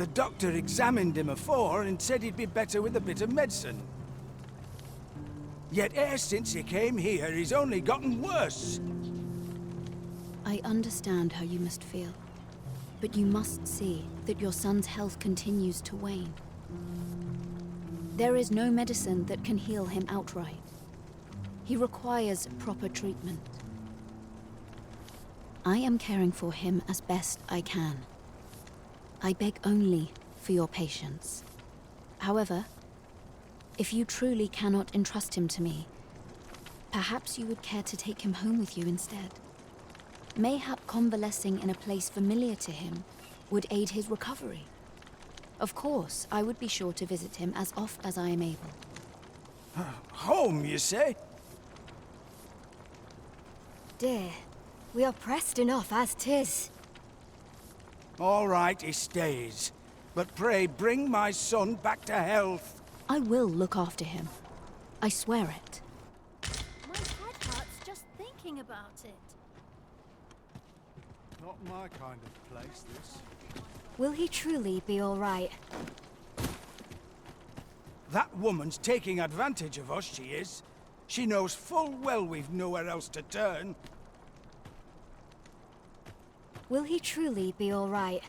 The doctor examined him afore and said he'd be better with a bit of medicine. Yet e'er since he came here, he's only gotten worse. I understand how you must feel, but you must see that your son's health continues to wane. There is no medicine that can heal him outright. He requires proper treatment. I am caring for him as best I can. I beg only for your patience. However, if you truly cannot entrust him to me, perhaps you would care to take him home with you instead. Mayhap convalescing in a place familiar to him would aid his recovery. Of course, I would be sure to visit him as oft as I am able. Home, you say? Dear, we are pressed enough as 'tis. All right, he stays. But pray bring my son back to health. I will look after him. I swear it. My head hurts just thinking about it. Not my kind of place, this. Will he truly be all right? That woman's taking advantage of us, she is. She knows full well we've nowhere else to turn. Will he truly be all right?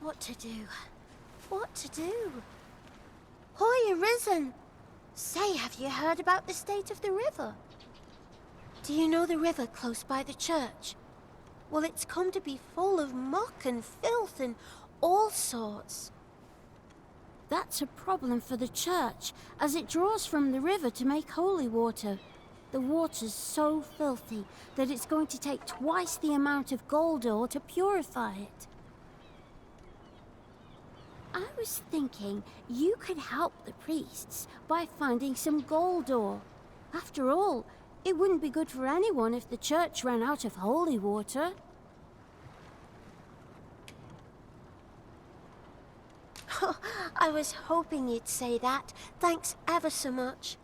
What to do? What to do? Hoy, Arisen! Say, have you heard about the state of the river? Do you know the river close by the church? Well, it's come to be full of muck and filth and all sorts. That's a problem for the church, as it draws from the river to make holy water. The water's so filthy that it's going to take twice the amount of gold ore to purify it. I was thinking you could help the priests by finding some gold ore. After all, it wouldn't be good for anyone if the church ran out of holy water. I was hoping you'd say that. Thanks ever so much.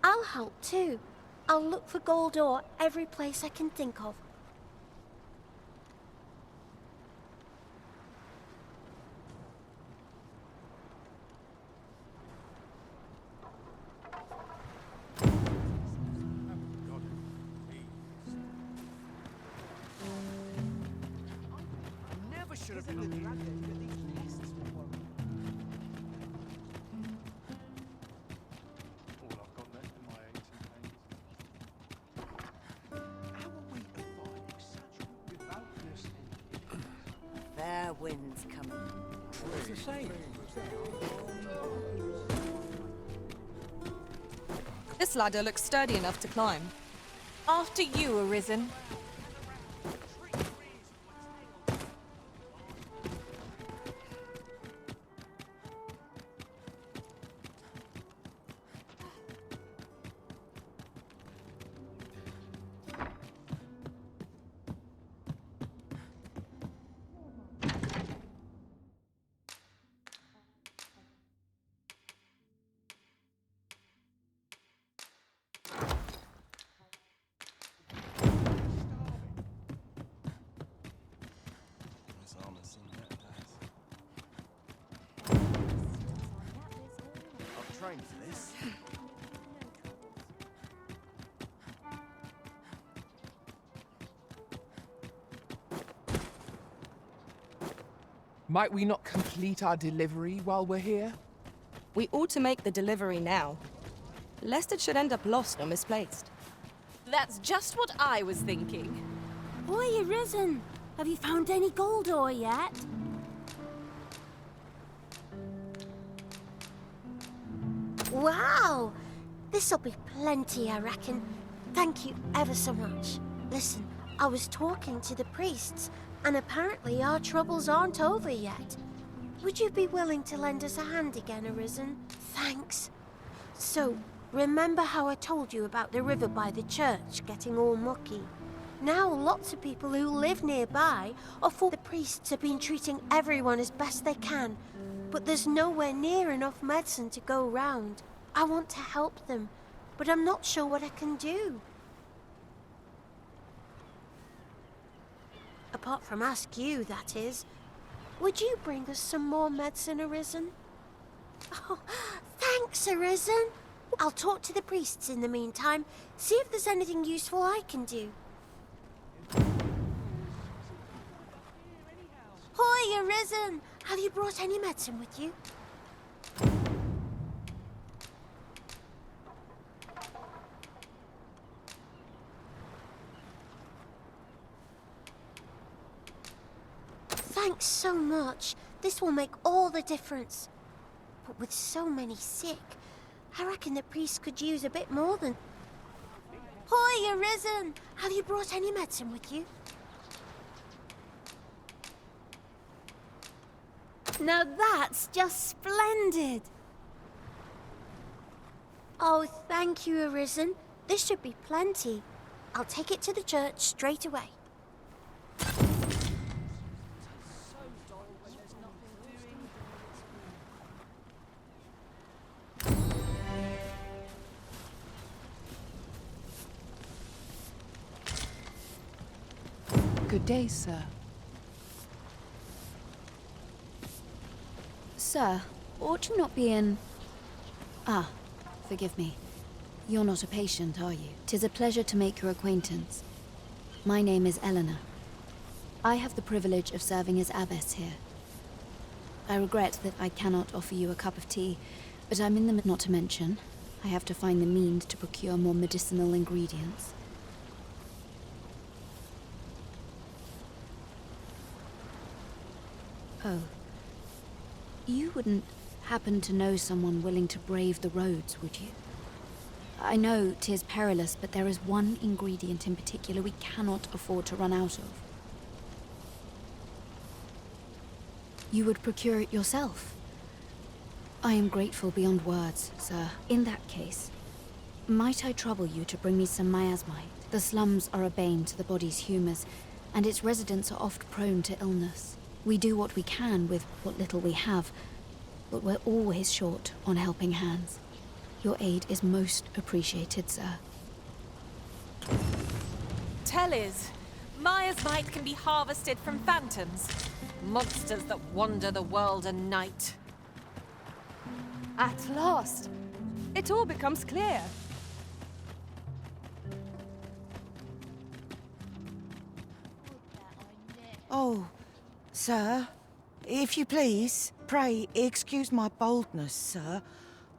I'll help too. I'll look for gold ore every place I can think of. Never should have been looking at these lists before. All I've got left in my 18 pages. How are we avoiding such without listening? Fair winds coming. It's the same. This ladder looks sturdy enough to climb. After you, Arisen. I've trained for this. Might we not complete our delivery while we're here? We ought to make the delivery now, lest it should end up lost or misplaced. That's just what I was thinking. Boy, Arisen! Have you found any gold ore yet? Wow! This'll be plenty, I reckon. Thank you ever so much. Listen, I was talking to the priests, and apparently our troubles aren't over yet. Would you be willing to lend us a hand again, Arisen? Thanks. So, remember how I told you about the river by the church getting all mucky? Now lots of people who live nearby are for the priests have been treating everyone as best they can, but there's nowhere near enough medicine to go round. I want to help them, but I'm not sure what I can do. Apart from ask you, that is. Would you bring us some more medicine, Arisen? Oh, thanks, Arisen. I'll talk to the priests in the meantime, see if there's anything useful I can do. Hoi, Arisen! Have you brought any medicine with you? Thanks so much. This will make all the difference. But with so many sick, I reckon the priest could use a bit more than... Hoi, Arisen! Have you brought any medicine with you? Now that's just splendid! Oh, thank you, Arisen. This should be plenty. I'll take it to the church straight away. Good day, sir. Sir, ought you not be in... Ah, forgive me. You're not a patient, are you? 'Tis a pleasure to make your acquaintance. My name is Eleanor. I have the privilege of serving as abbess here. I regret that I cannot offer you a cup of tea, but I'm in the... Not to mention, I have to find the means to procure more medicinal ingredients. Oh. You wouldn't happen to know someone willing to brave the roads, would you? I know 'tis perilous, but there is one ingredient in particular we cannot afford to run out of. You would procure it yourself? I am grateful beyond words, sir. In that case, might I trouble you to bring me some miasmite? The slums are a bane to the body's humours, and its residents are oft prone to illness. We do what we can with what little we have, but we're always short on helping hands. Your aid is most appreciated, sir. Tell is, miasmite can be harvested from phantoms, monsters that wander the world at night. At last, it all becomes clear. Oh, sir, if you please, pray excuse my boldness, sir.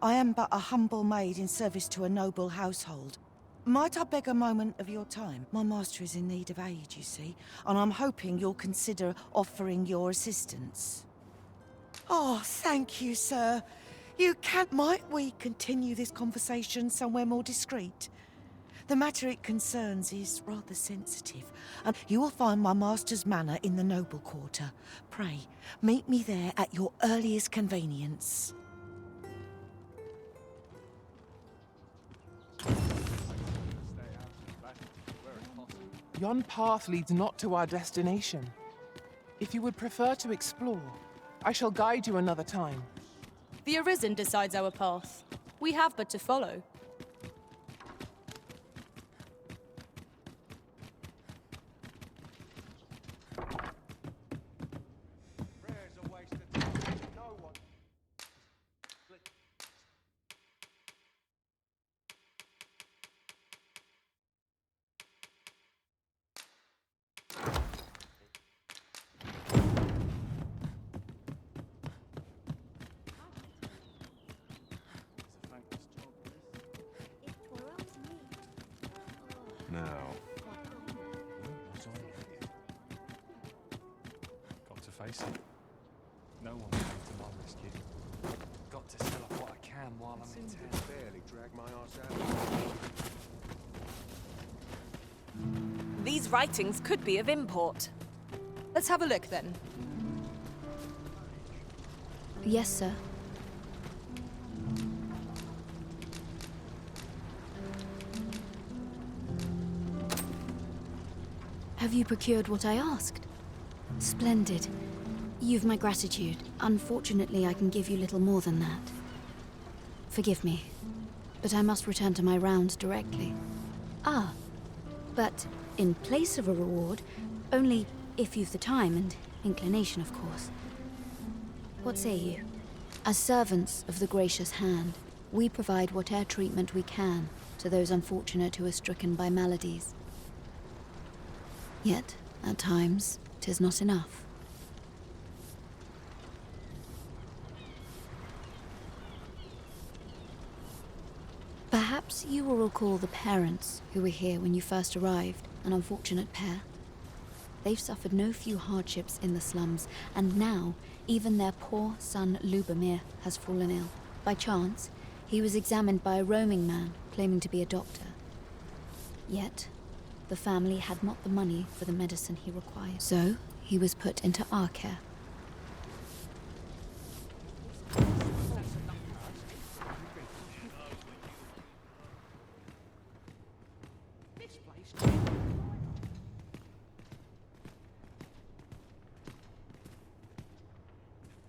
I am but a humble maid in service to a noble household. Might I beg a moment of your time? My master is in need of aid, you see, and I'm hoping you'll consider offering your assistance. Oh, thank you, sir. You can... Might we continue this conversation somewhere more discreet? The matter it concerns is rather sensitive, and you will find my master's manor in the noble quarter. Pray, meet me there at your earliest convenience. Yon path leads not to our destination. If you would prefer to explore, I shall guide you another time. The Arisen decides our path. We have but to follow. Now. Got to face it. No one came to my rescue. Got to sell off what I can while I'm in town. Barely drag my arse out. These writings could be of import. Let's have a look then. Yes, sir. Have you procured what I asked? Splendid. You've my gratitude. Unfortunately, I can give you little more than that. Forgive me, but I must return to my rounds directly. Ah, but in place of a reward, only if you've the time and inclination, of course. What say you? As servants of the gracious hand, we provide whate'er treatment we can to those unfortunate who are stricken by maladies. Yet, at times, 'tis not enough. Perhaps you will recall the parents who were here when you first arrived, an unfortunate pair. They've suffered no few hardships in the slums, and now even their poor son Lubomir has fallen ill. By chance, he was examined by a roaming man claiming to be a doctor. Yet, the family had not the money for the medicine he required, so he was put into our care.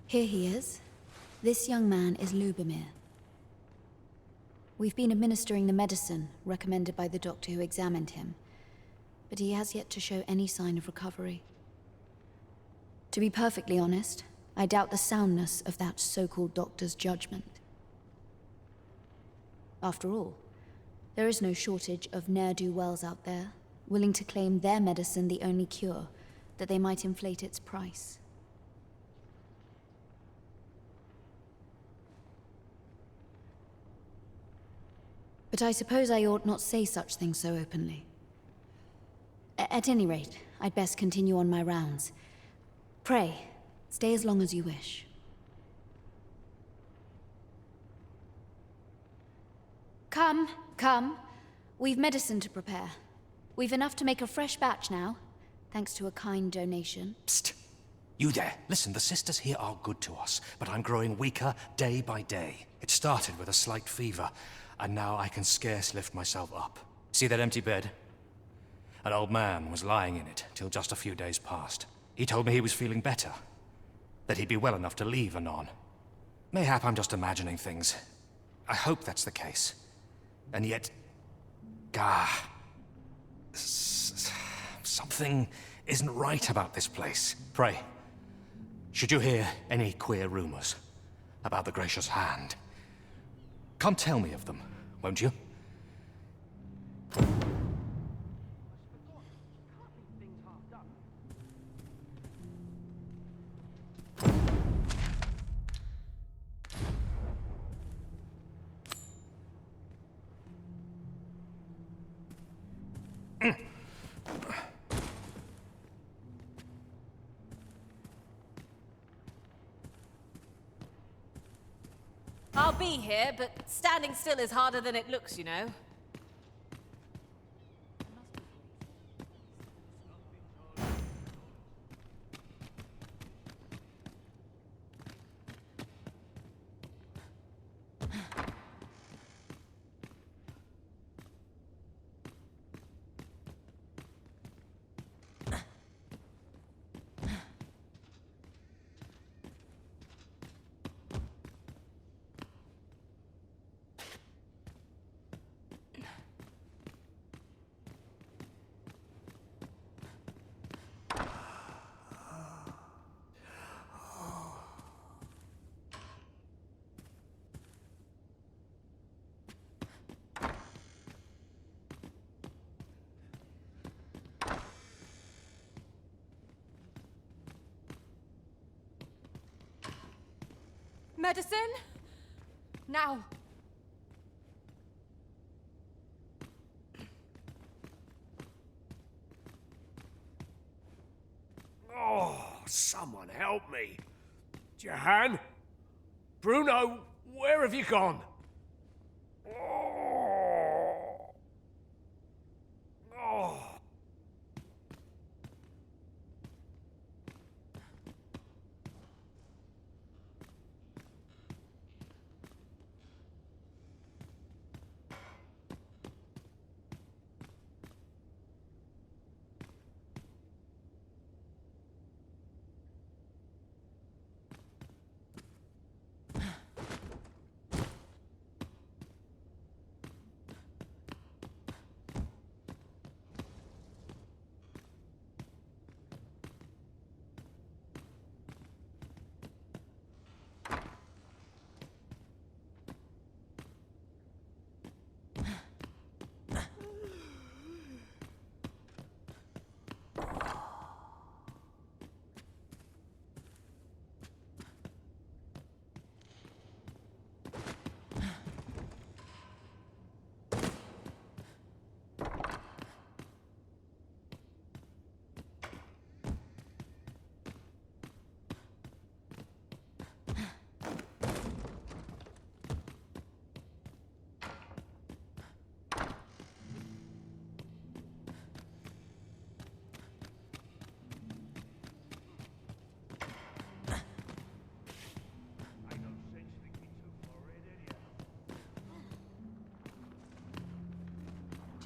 Here he is. This young man is Lubomir. We've been administering the medicine recommended by the doctor who examined him, but he has yet to show any sign of recovery. To be perfectly honest, I doubt the soundness of that so-called doctor's judgment. After all, there is no shortage of ne'er-do-wells out there, willing to claim their medicine the only cure, that they might inflate its price. But I suppose I ought not say such things so openly. At any rate, I'd best continue on my rounds. Pray, stay as long as you wish. Come, come. We've medicine to prepare. We've enough to make a fresh batch now, thanks to a kind donation. Psst! You there. Listen, the sisters here are good to us, but I'm growing weaker day by day. It started with a slight fever, and now I can scarce lift myself up. See that empty bed? An old man was lying in it till just a few days past. He told me he was feeling better, that he'd be well enough to leave anon. Mayhap I'm just imagining things. I hope that's the case. And yet... something isn't right about this place. Pray, should you hear any queer rumors about the gracious hand, come tell me of them, won't you? I'll be here, but standing still is harder than it looks, you know. Medicine? Now. Oh, someone help me. Jahan? Bruno, where have you gone? Oh. Oh.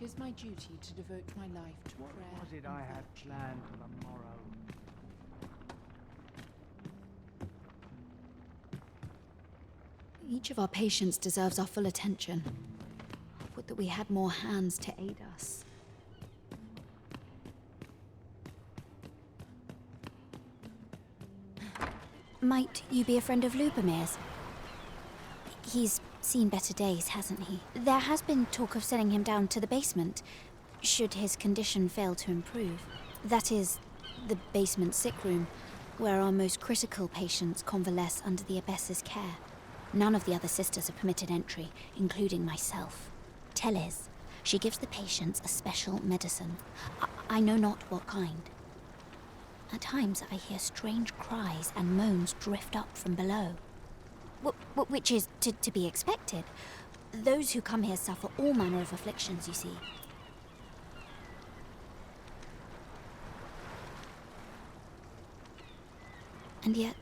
'Tis my duty to devote my life to prayer. What was it I had planned for the morrow? Each of our patients deserves our full attention. Would that we had more hands to aid us. Might you be a friend of Lubomir's? He's seen better days, hasn't he? There has been talk of sending him down to the basement, should his condition fail to improve. That is, the basement sick room, where our most critical patients convalesce under the abbess's care. None of the other sisters are permitted entry, including myself. Teles, she gives the patients a special medicine. I know not what kind. At times, I hear strange cries and moans drift up from below. Which is to be expected. Those who come here suffer all manner of afflictions, you see. And yet,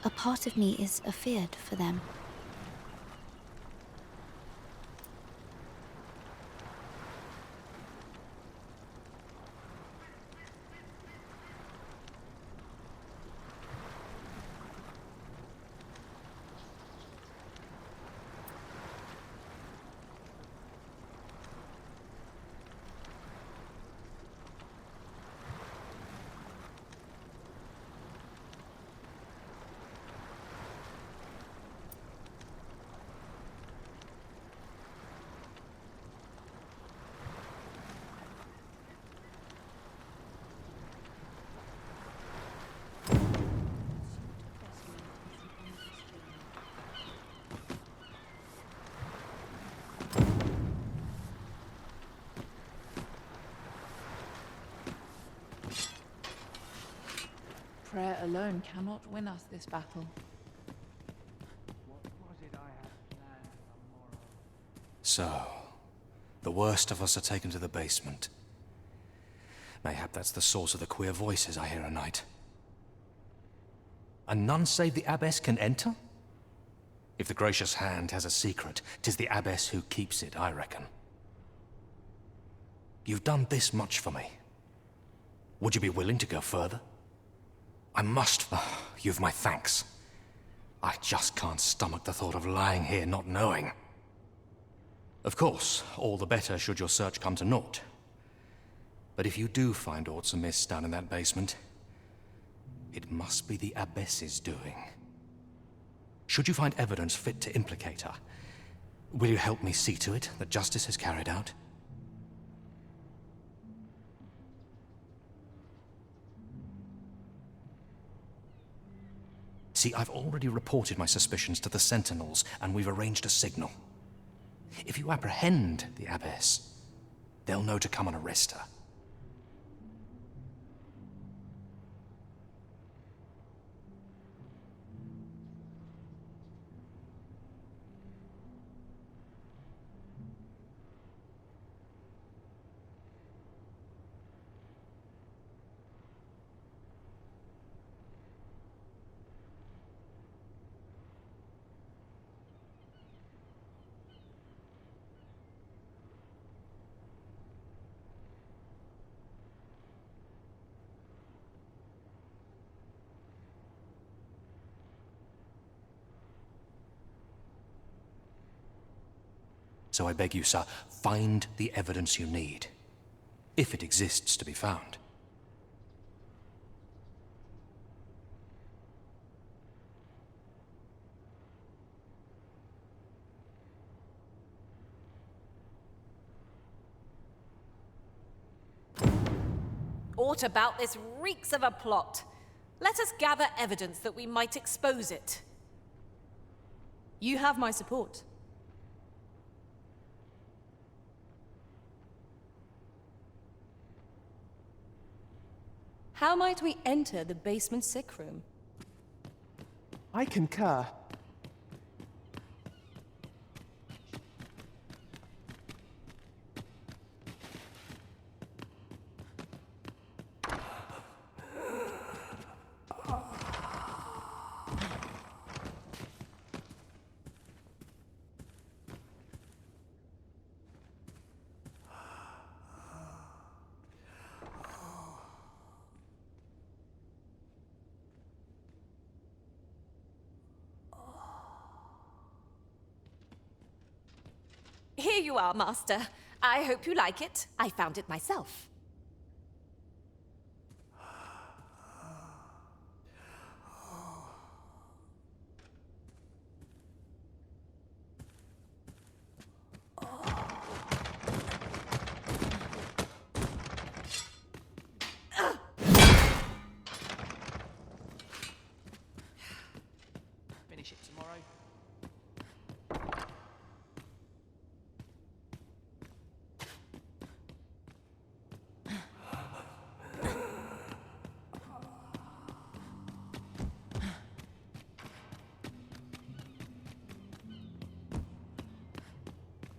a part of me is afeared for them. Prayer alone cannot win us this battle. What was it I had planned for the morrow? So, the worst of us are taken to the basement. Mayhap that's the source of the queer voices I hear at night. And none save the abbess can enter? If the gracious hand has a secret, 'tis the abbess who keeps it, I reckon. You've done this much for me. Would you be willing to go further? I must. You've my thanks. I just can't stomach the thought of lying here not knowing. Of course, all the better should your search come to naught. But if you do find aught amiss down in that basement, it must be the abbess's doing. Should you find evidence fit to implicate her, will you help me see to it that justice is carried out? See, I've already reported my suspicions to the Sentinels, and we've arranged a signal. If you apprehend the abbess, they'll know to come and arrest her. So I beg you, sir, find the evidence you need, if it exists to be found. Aught about this reeks of a plot. Let us gather evidence that we might expose it. You have my support. How might we enter the basement sick room? I concur. Here you are, Master. I hope you like it. I found it myself. Finish it tomorrow.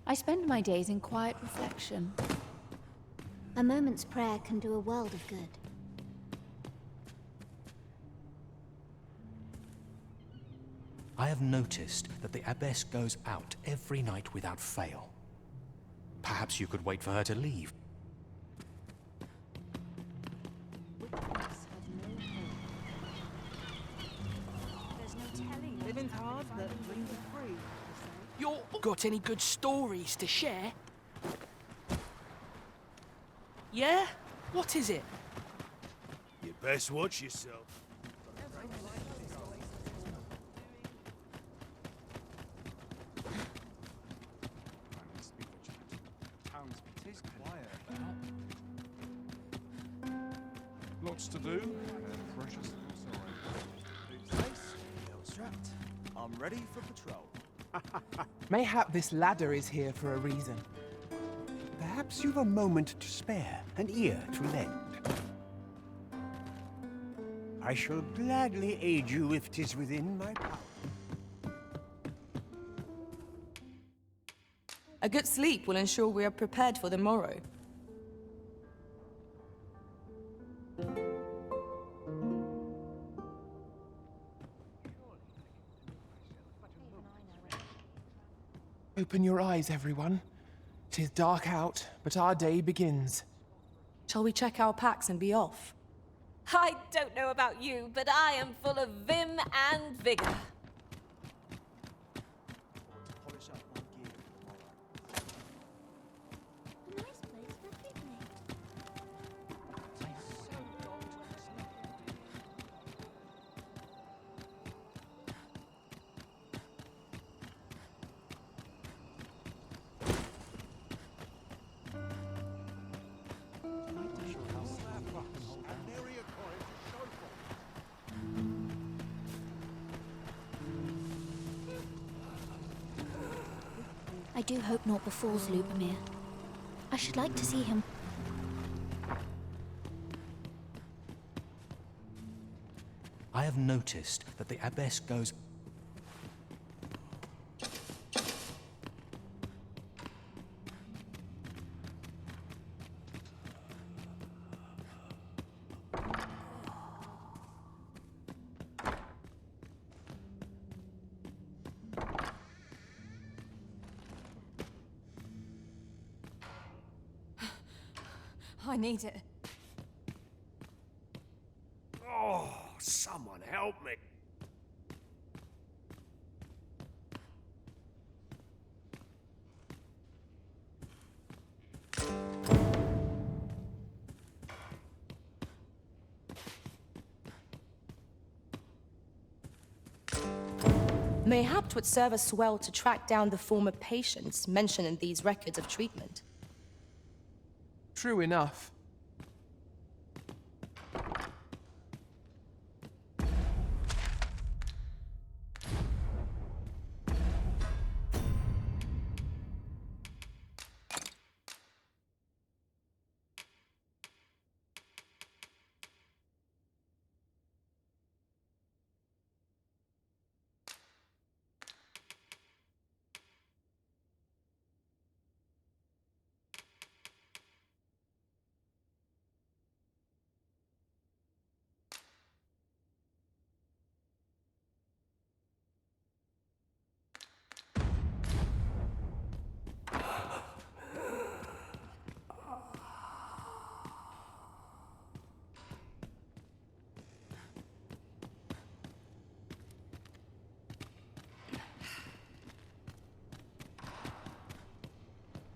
I spend my days in quiet reflection. A moment's prayer can do a world of good. I have noticed that the Abbess goes out every night without fail. Perhaps you could wait for her to leave. Living's hard, but dreams are free. You got any good stories to share? Yeah? What is it? You best watch yourself. Lots to do, and precious little time. Strapped. I'm ready for patrol. Mayhap this ladder is here for a reason. Perhaps you've a moment to spare, an ear to lend. I shall gladly aid you if 'tis within my power. A good sleep will ensure we are prepared for the morrow. Open your eyes, everyone. 'Tis dark out, but our day begins. Shall we check our packs and be off? I don't know about you, but I am full of vim and vigor. Polish up my gear for tomorrow. A nice place for a picnic. I do hope naught befalls Lubomir. I should like to see him. I have noticed that the Abbess goes... I need it. Oh, someone help me. Mayhap 'twould serve us well to track down the former patients mentioned in these records of treatment. True enough.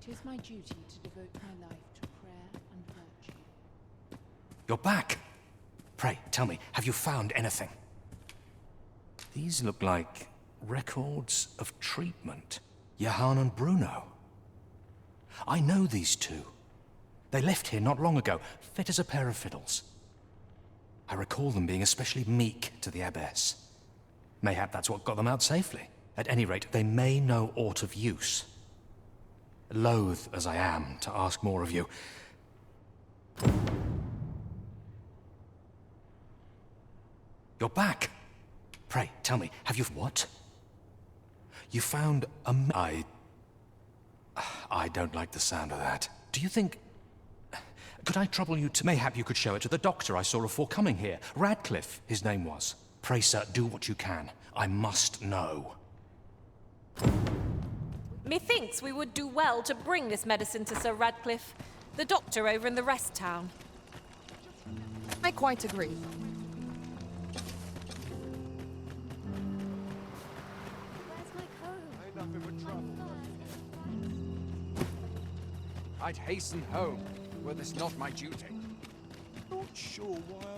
It is my duty to devote my life to prayer and virtue. You're back! Pray, tell me, have you found anything? These look like records of treatment. Johann and Bruno. I know these two. They left here not long ago, fit as a pair of fiddles. I recall them being especially meek to the abbess. Mayhap that's what got them out safely. At any rate, they may know aught of use. Loath as I am to ask more of you. You're back! Pray, tell me, have you... What? You found a... I don't like the sound of that. Do you think... Could I trouble you to... Mayhap you could show it to the doctor I saw before coming here. Radcliffe, his name was. Pray, sir, do what you can. I must know. Methinks we would do well to bring this medicine to Sir Radcliffe, the doctor over in the rest town. I quite agree. I'd hasten home, were this not my duty. Not sure why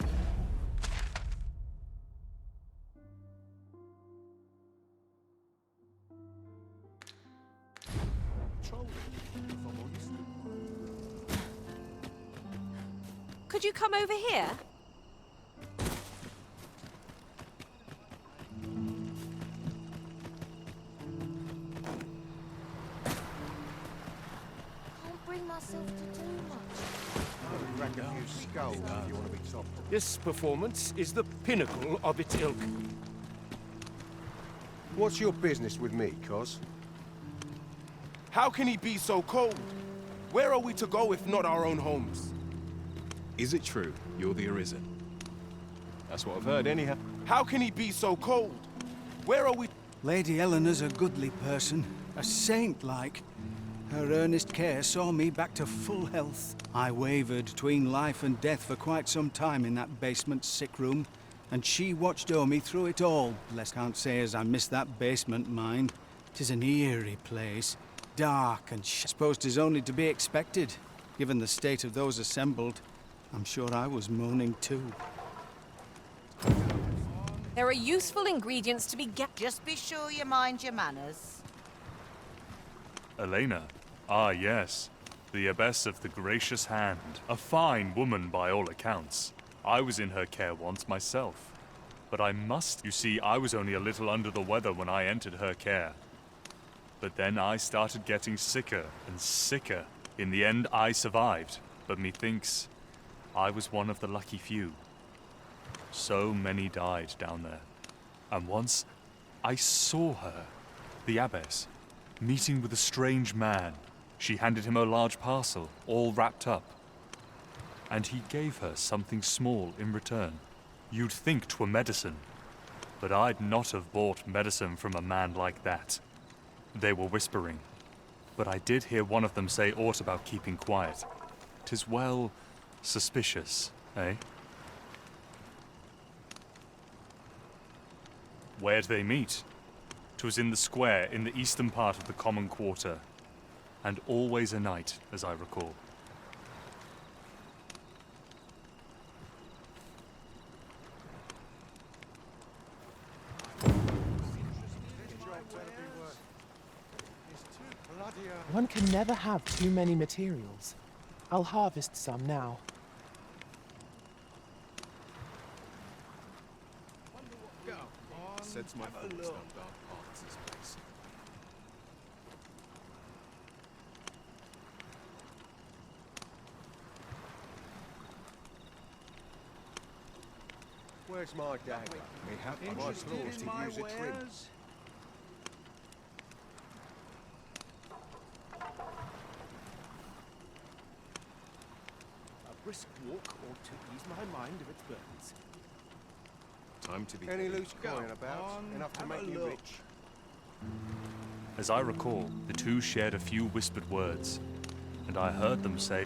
Could you come over here? Can't bring myself to do much. Crack a few skulls if you want to be top. This performance is the pinnacle of its ilk. What's your business with me, Cos? How can he be so cold? Where are we to go if not our own homes? Is it true you're the Arisen? That's what I've heard anyhow. How can he be so cold? Where are we? Lady Eleanor's a goodly person, a saint-like. Her earnest care saw me back to full health. I wavered between life and death for quite some time in that basement sick room, and she watched o'er me through it all. Bless can't say as I miss that basement, mind. 'Tis an eerie place, dark and I suppose 'tis only to be expected. Given the state of those assembled, I'm sure I was moaning too. There are useful ingredients to be Just be sure you mind your manners. Elena? Ah, yes. The Abbess of the Gracious Hand. A fine woman by all accounts. I was in her care once myself. But you see, I was only a little under the weather when I entered her care. But then I started getting sicker and sicker. In the end, I survived. But methinks I was one of the lucky few. So many died down there. And once, I saw her, the Abbess, meeting with a strange man. She handed him a large parcel, all wrapped up. And he gave her something small in return. You'd think 'twere medicine. But I'd not have bought medicine from a man like that. They were whispering. But I did hear one of them say aught about keeping quiet. 'Tis well suspicious, eh? Where'd they meet? 'Twas in the square in the eastern part of the common quarter. And always a night, as I recall. One can never have too many materials. I'll harvest some now. Sense my thoughts down dark paths this place. Where's my dagger? Mayhap I might Interested claw in to my use a trim. wares? A brisk walk ought to ease my mind of its burdens. Time to be... Any loose coin about? Enough to make you rich. As I recall, the two shared a few whispered words, and I heard them say,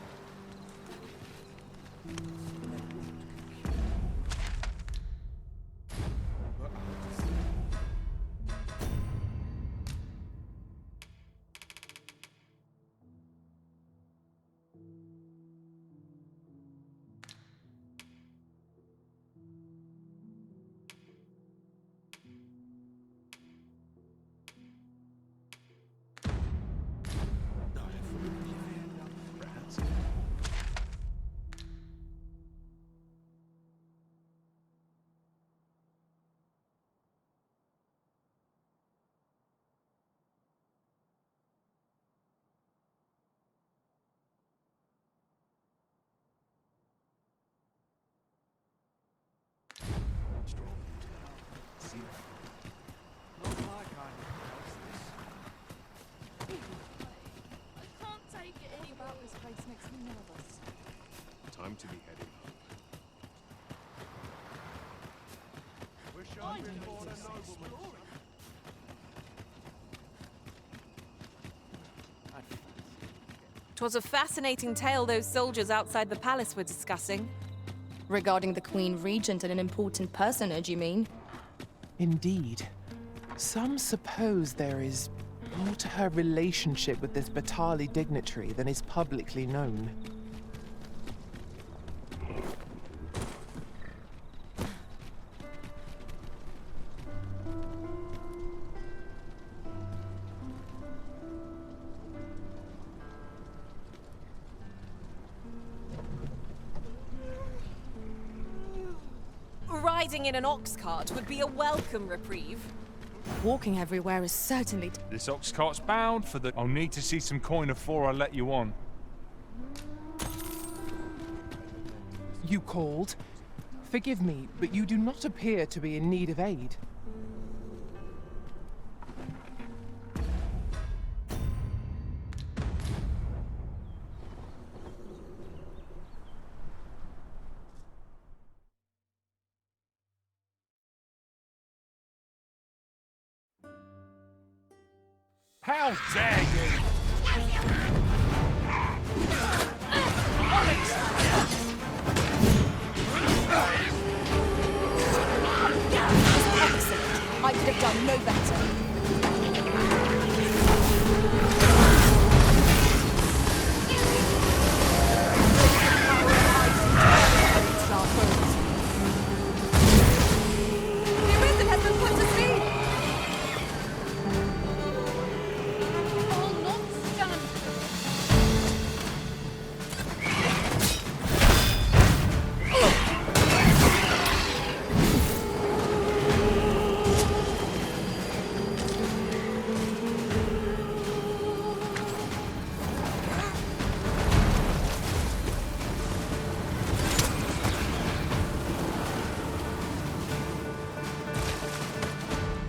Not my kind of place, this. I can't take it any about this place makes me nervous. Time to be heading home. Wish I'd been born a nobleman. 'Twas a fascinating tale those soldiers outside the palace were discussing. Regarding the Queen Regent and an important personage, you mean? Indeed. Some suppose there is more to her relationship with this Batali dignitary than is publicly known. Riding in an ox cart would be a welcome reprieve. Walking everywhere is certainly... This ox cart's bound for the... I'll need to see some coin before I let you on. You called? Forgive me, but you do not appear to be in need of aid. How dare you! I could have done no better. The Arisen has been put to sea! I'll not stand.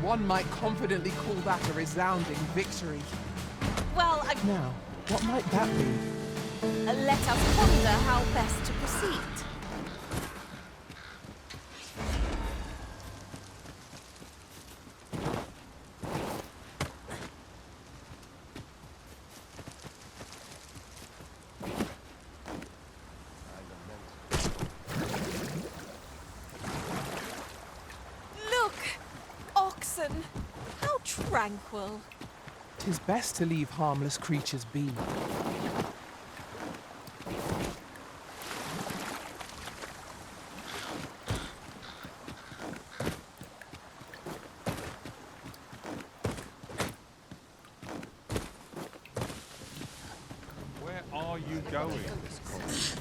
One might confidently call that a resounding victory. Well, Now, what might that be? let us ponder how best to proceed. Look! Oxen! How tranquil. 'Tis best to leave harmless creatures be. Where are you going?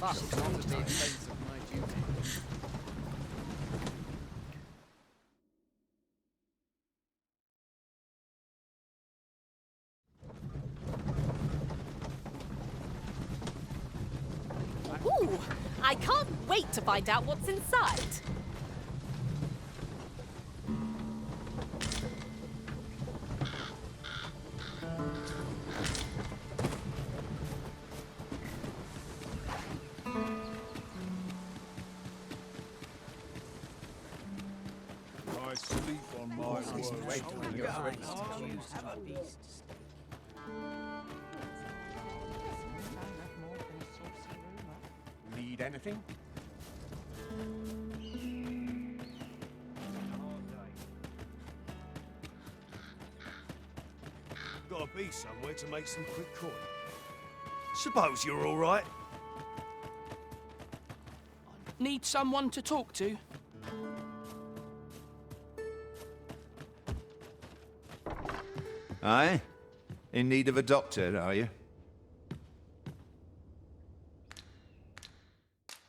But not at the expense of my duty. Ooh, I can't wait to find out what's inside. I sleep on my word. Need anything? Gotta be somewhere to make some quick coin. Suppose you're all right. Need someone to talk to? Aye? In need of a doctor, are you?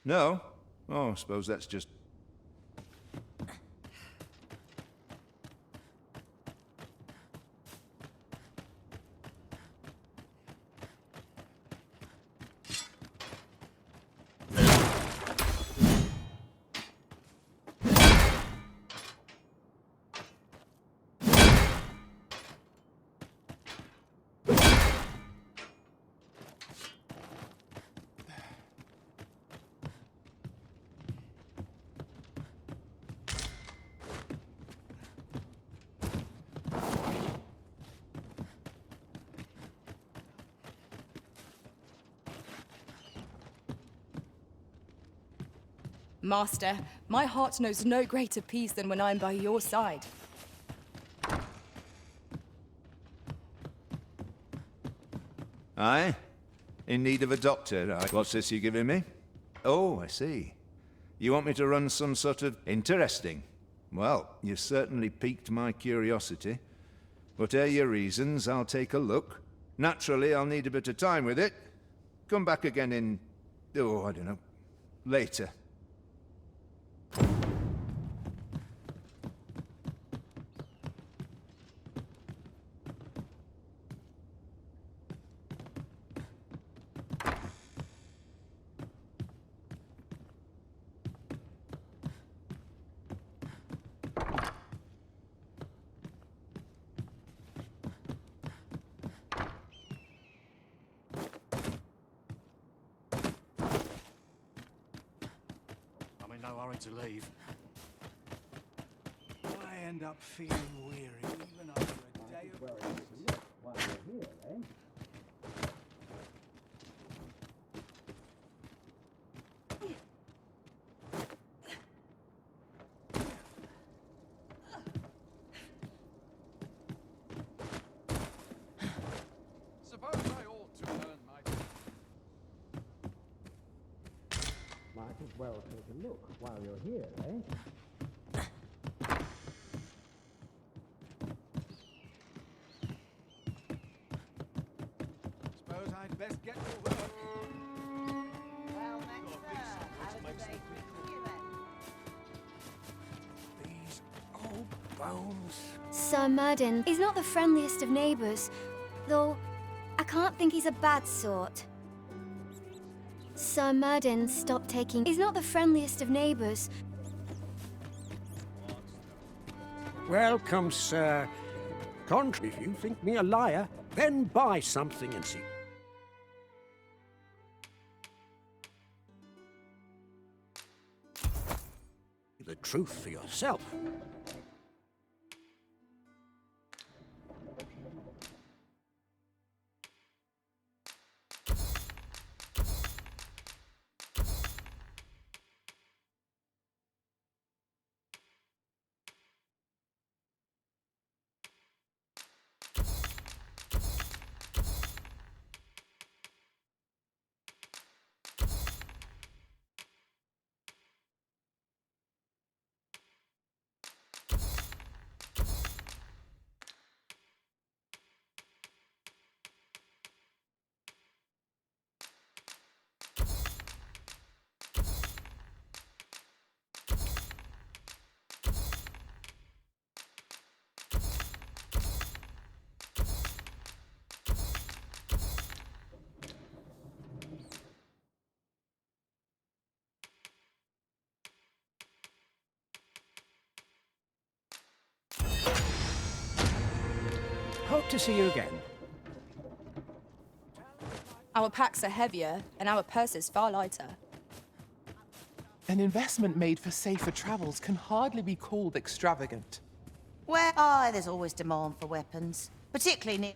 No? Oh, I suppose that's just... Master, my heart knows no greater peace than when I'm by your side. Aye? In need of a doctor, aye. What's this you're giving me? Oh, I see. You want me to run some sort of... Interesting. Well, you certainly piqued my curiosity. Whatever your reasons, I'll take a look. Naturally, I'll need a bit of time with it. Come back again in... oh, I don't know. Later. I'm in no hurry to leave. I end up feeling weary even after a day of rest. While you're here, eh? Suppose I ought to earn my... Might as well take a look while you're here, eh? Suppose I'd best get to work. Well, Master, how was the day for you then? These old bones. Sir Murden is not the friendliest of neighbours, though I can't think he's a bad sort. Sir Murden stopped taking... He's not the friendliest of neighbours. Welcome, sir. If you think me a liar, then buy something and see. The truth for yourself. Hope to see you again. Our packs are heavier, and our purses far lighter. An investment made for safer travels can hardly be called extravagant. Well, there's always demand for weapons, particularly near...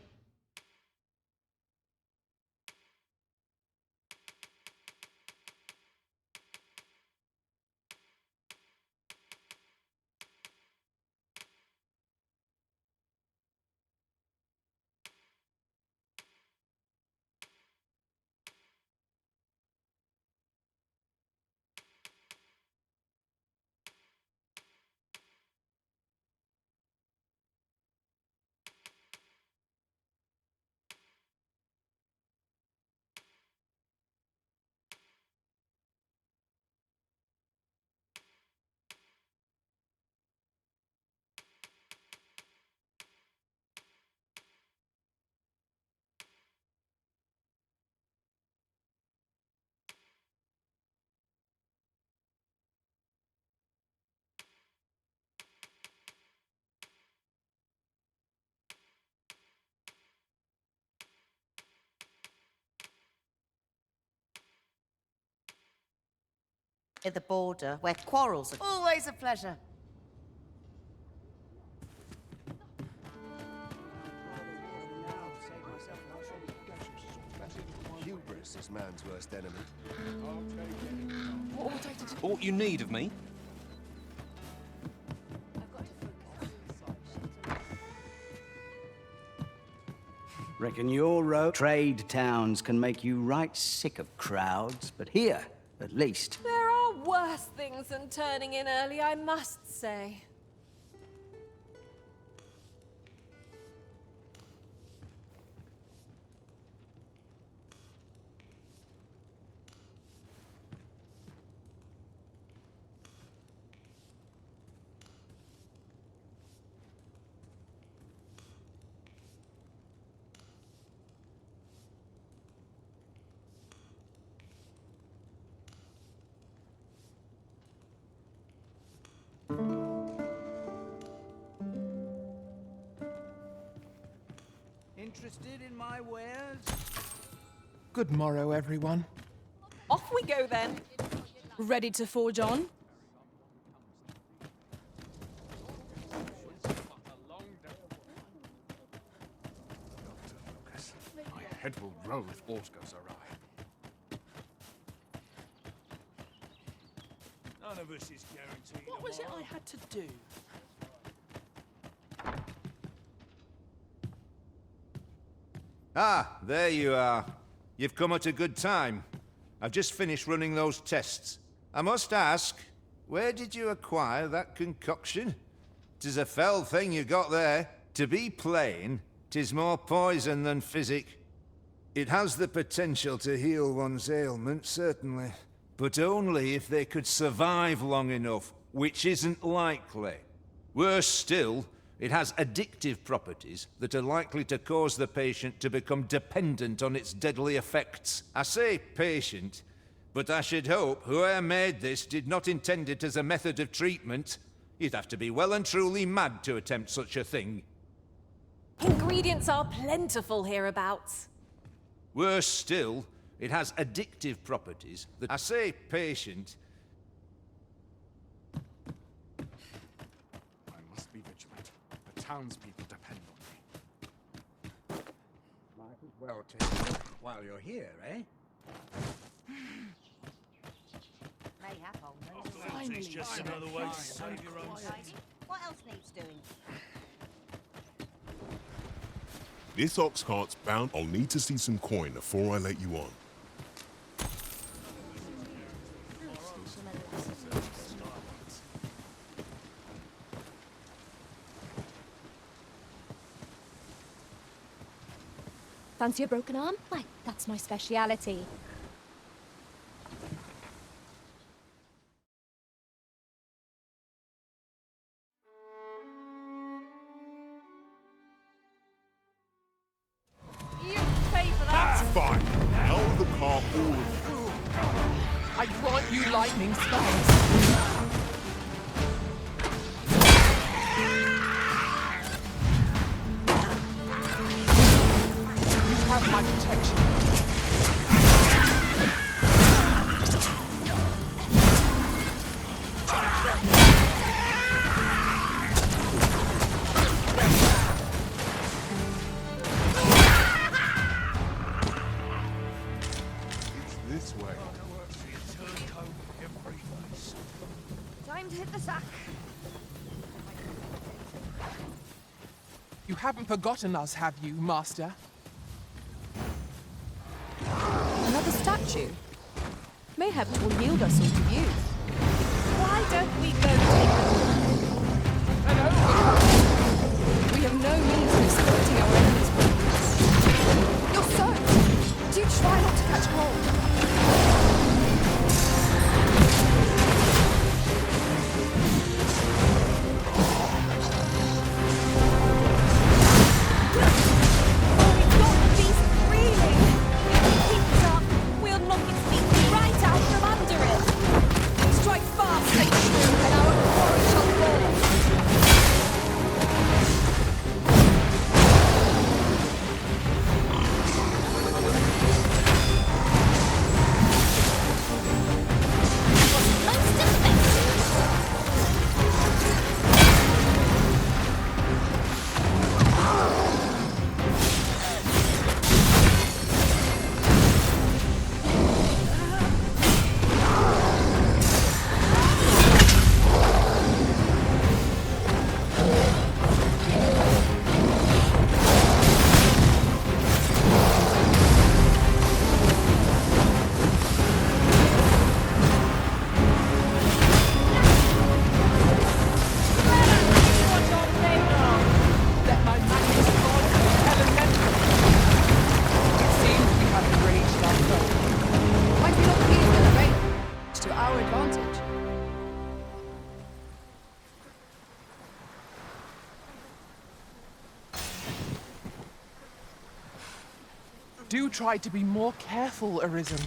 at the border, where quarrels are always a pleasure. Hubris is man's worst enemy. I'll take it. Aught you need of me? Reckon your trade towns can make you right sick of crowds, but here, at least, There are worse things than turning in early, I must say. interested in my wares? Good morrow, everyone. Off we go then. Ready to forge on? My head will roll if aught goes awry. None of us is guaranteed. What was it I had to do? Ah, there you are. You've come at a good time. I've just finished running those tests. I must ask, where did you acquire that concoction? 'Tis a fell thing you got there. To be plain, 'tis more poison than physic. It has the potential to heal one's ailments, certainly. But only if they could survive long enough, which isn't likely. Worse still, it has addictive properties that are likely to cause the patient to become dependent on its deadly effects. I say patient, but I should hope whoever made this did not intend it as a method of treatment. You'd have to be well and truly mad to attempt such a thing. Ingredients are plentiful hereabouts. Worse still, it has addictive properties that... I say patient... I must be vigilant. The townspeople depend on me. Might as well take a look while you're here, eh? Mayhap, old man. Finally, it's just another way to save your own skin. What else needs doing? This ox cart's bound. I'll need to see some coin before I let you on. Fancy a broken arm? Why, that's my speciality. You pay for that! Fine. Now the cart all through. I grant you lightning spells. You have my protection. It's this way. Time to hit the sack. You haven't forgotten us, have you, Master? Another statue? Mayhap it will yield us all to use. Why don't we go take a look? An overcoat! We have no means of exploiting our enemy's weakness. You're soaked! Do try not to catch cold. Do try to be more careful, Arisen.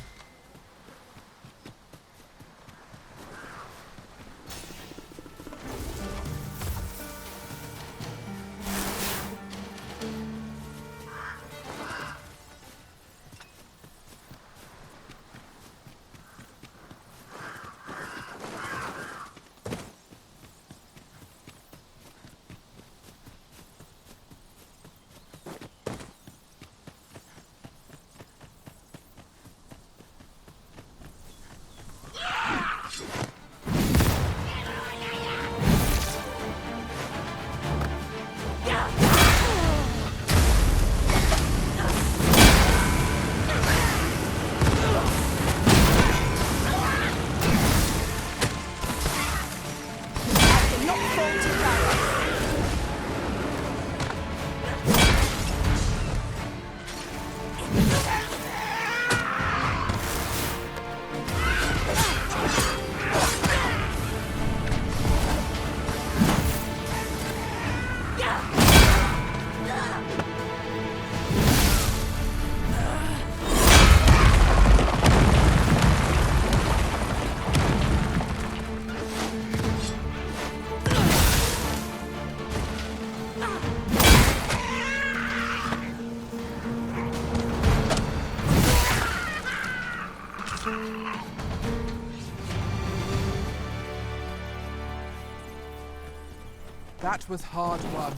That was hard won.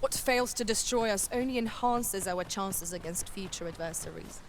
What fails to destroy us only enhances our chances against future adversaries.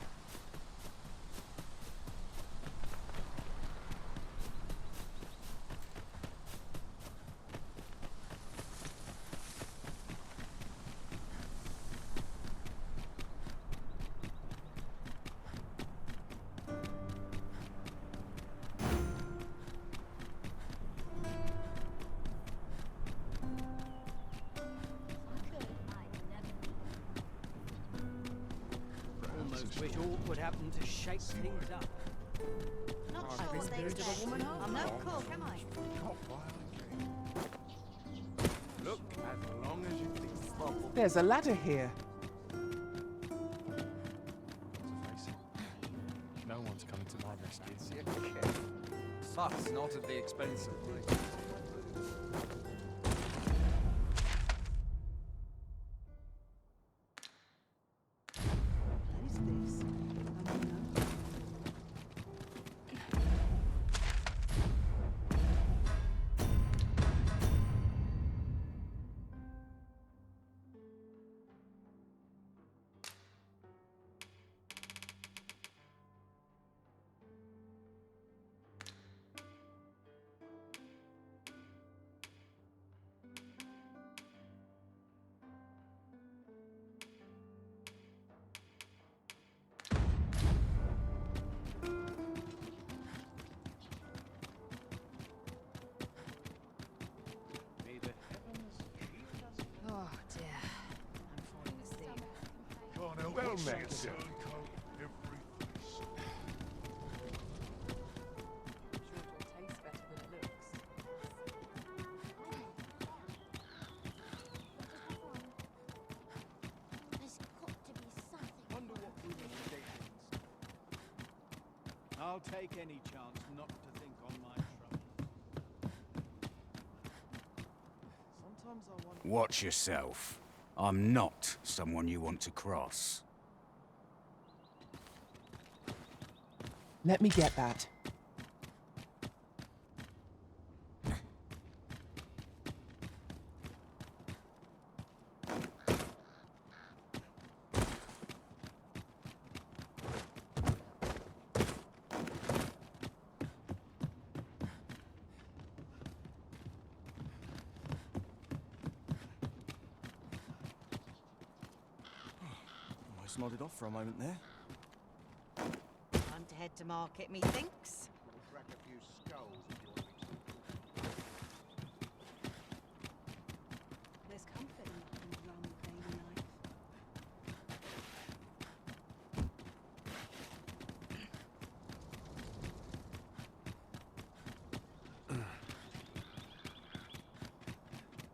Almost wish aught would happen to shake things up. Not sure what they said. I'm no cook, am I? Look, as long as you think. There's a ladder here. No one's coming to my rescue. But not at the expense of my... Oh dear. I'm falling asleep. Well met, sir. I'll take any chance not to think on my troubles. Watch yourself. I'm not someone you want to cross. Let me get that. Almost nodded off for a moment there. Time to head to market, methinks. Crack a few skulls if you want me There's comfort in nothing wrong with daily life.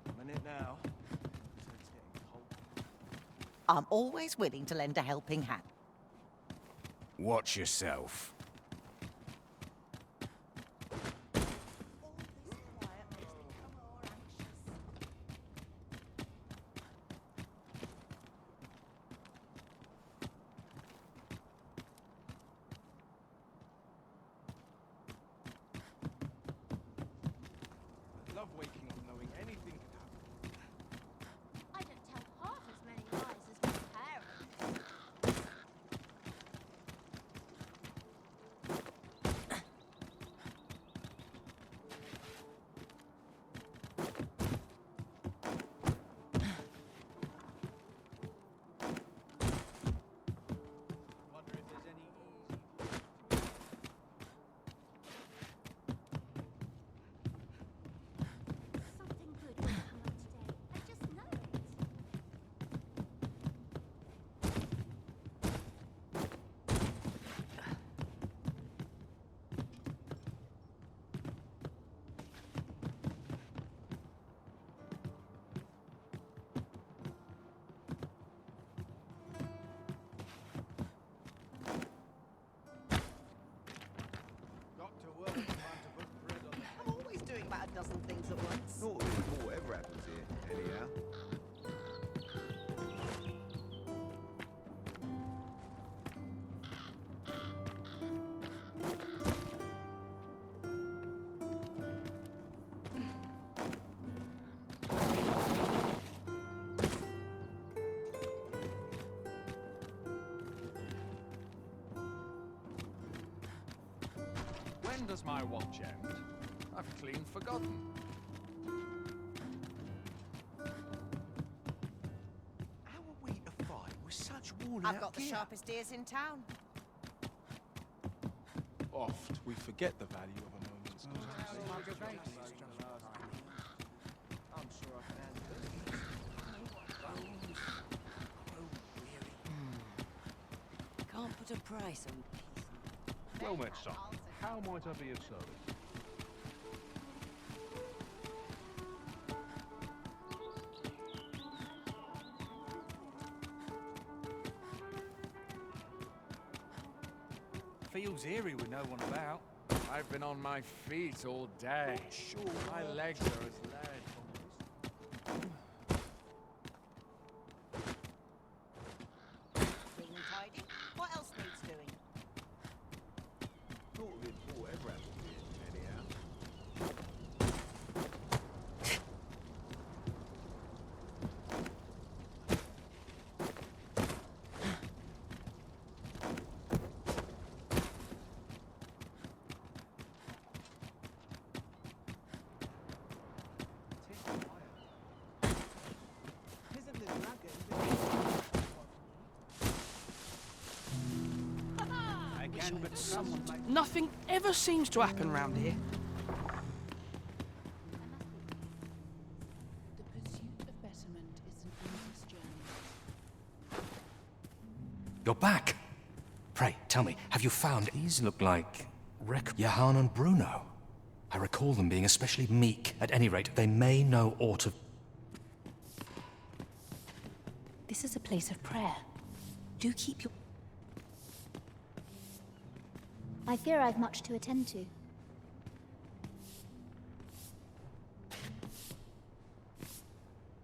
I'm in it now. I'm always willing to lend a helping hand. Watch yourself. I love waking up knowing anything can happen. I don't tell half as many lies as my parents. Wonder if there's any Something good will come up today. I just know it. got to work trying to put bread on the I'm always doing about a dozen things at once. Not really whatever happens here, anyhow. When does my watch end? I've clean forgotten. How are we to fight with such worn I've out got the gear? sharpest ears in town. Oft we forget the value of a moment's good. I'm sure I can handle it. Can't put a price on peace. Well met, son. How might I be of service? Feels eerie with no one about. I've been on my feet all day. Sure, my legs are as lead. Clean and tidy. What else needs doing? Thought of it before ever happened here, anyhow. Isn't the dragon? again, but someone might. Nothing ever seems to happen round here. The pursuit of betterment is an endless journey. You're back! Pray, tell me, have you found... These look like... Johann and Bruno. I recall them being especially meek. At any rate, they may know aught of... This is a place of prayer. Do keep your... I fear I've much to attend to.